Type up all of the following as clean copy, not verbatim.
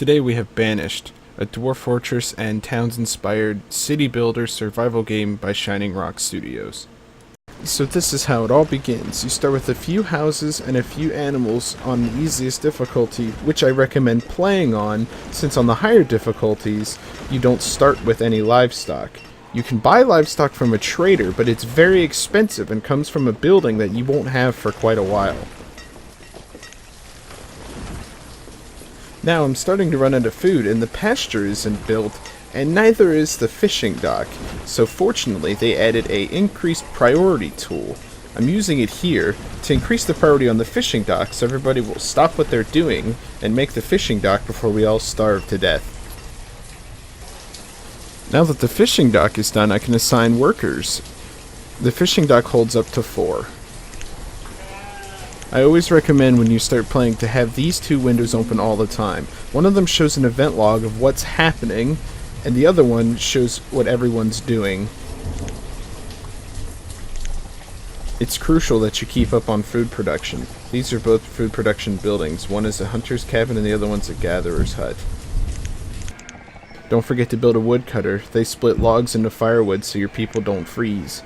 Today we have Banished, a Dwarf Fortress and Towns-inspired city builder survival game by Shining Rock Studios. So this is how it all begins. You start with a few houses and a few animals on the easiest difficulty, which I recommend playing on, since on the higher difficulties, you don't start with any livestock. You can buy livestock from a trader, but it's very expensive and comes from a building that you won't have for quite a while. Now I'm starting to run out of food, and the pasture isn't built, and neither is the fishing dock. So fortunately, they added a increased priority tool. I'm using it here to increase the priority on the fishing dock so everybody will stop what they're doing and make the fishing dock before we all starve to death. Now that the fishing dock is done, I can assign workers. The fishing dock holds up to 4. I always recommend when you start playing to have these two windows open all the time. One of them shows an event log of what's happening, and the other one shows what everyone's doing. It's crucial that you keep up on food production. These are both food production buildings. One is a hunter's cabin and the other one's a gatherer's hut. Don't forget to build a woodcutter. They split logs into firewood so your people don't freeze.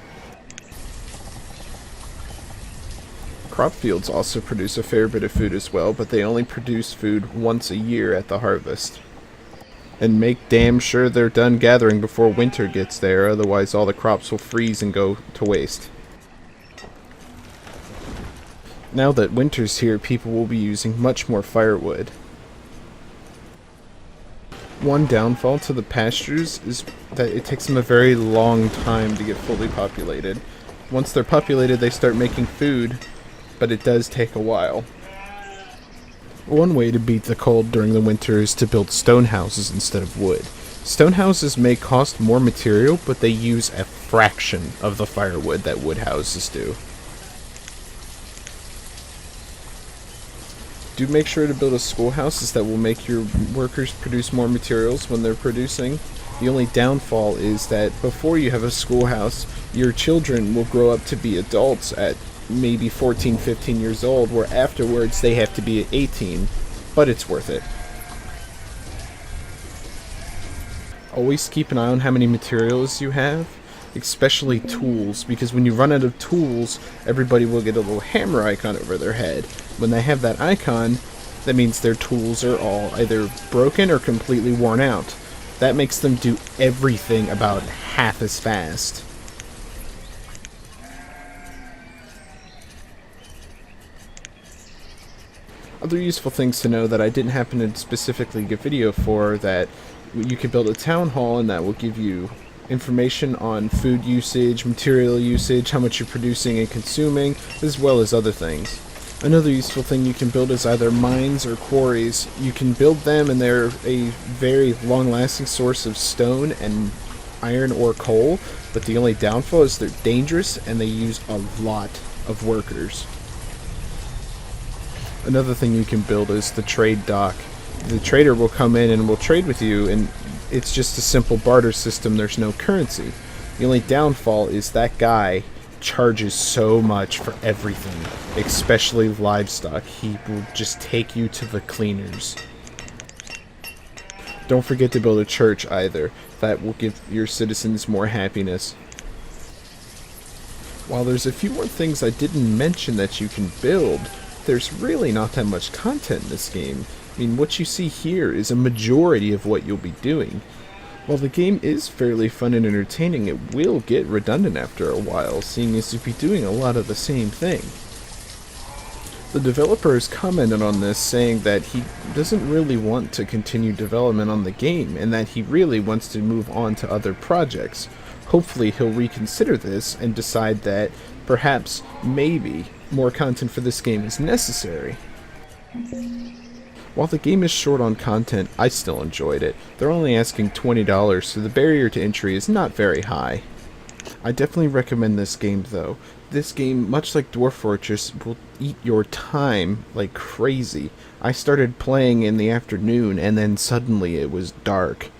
Crop fields also produce a fair bit of food as well, but they only produce food once a year at the harvest. And make damn sure they're done gathering before winter gets there, otherwise all the crops will freeze and go to waste. Now that winter's here, people will be using much more firewood. One downfall to the pastures is that it takes them a very long time to get fully populated. Once they're populated, they start making food, but it does take a while. One way to beat the cold during the winter is to build stone houses instead of wood. Stone houses may cost more material, but they use a fraction of the firewood that wood houses do. Do make sure to build a schoolhouse that will make your workers produce more materials when they're producing. The only downfall is that before you have a schoolhouse, your children will grow up to be adults at maybe 14, 15 years old, where afterwards they have to be at 18, but it's worth it. Always keep an eye on how many materials you have, especially tools, because when you run out of tools, everybody will get a little hammer icon over their head. When they have that icon, that means their tools are all either broken or completely worn out. That makes them do everything about half as fast. Other useful things to know that I didn't happen to specifically give video for, that you can build a town hall and that will give you information on food usage, material usage, how much you're producing and consuming, as well as other things. Another useful thing you can build is either mines or quarries. You can build them and they're a very long-lasting source of stone and iron or coal, but the only downfall is they're dangerous and they use a lot of workers. Another thing you can build is the trade dock. The trader will come in and will trade with you, and it's just a simple barter system. There's no currency. The only downfall is that guy charges so much for everything, especially livestock. He will just take you to the cleaners. Don't forget to build a church either. That will give your citizens more happiness. While there's a few more things I didn't mention that you can build, there's really not that much content in this game. I mean, what you see here is a majority of what you'll be doing. While the game is fairly fun and entertaining, it will get redundant after a while, seeing as you'll be doing a lot of the same thing. The developer has commented on this, saying that he doesn't really want to continue development on the game, and that he really wants to move on to other projects. Hopefully he'll reconsider this and decide that perhaps, maybe, more content for this game is necessary. While the game is short on content, I still enjoyed it. They're only asking $20, so the barrier to entry is not very high. I definitely recommend this game though. This game, much like Dwarf Fortress, will eat your time like crazy. I started playing in the afternoon and then suddenly it was dark.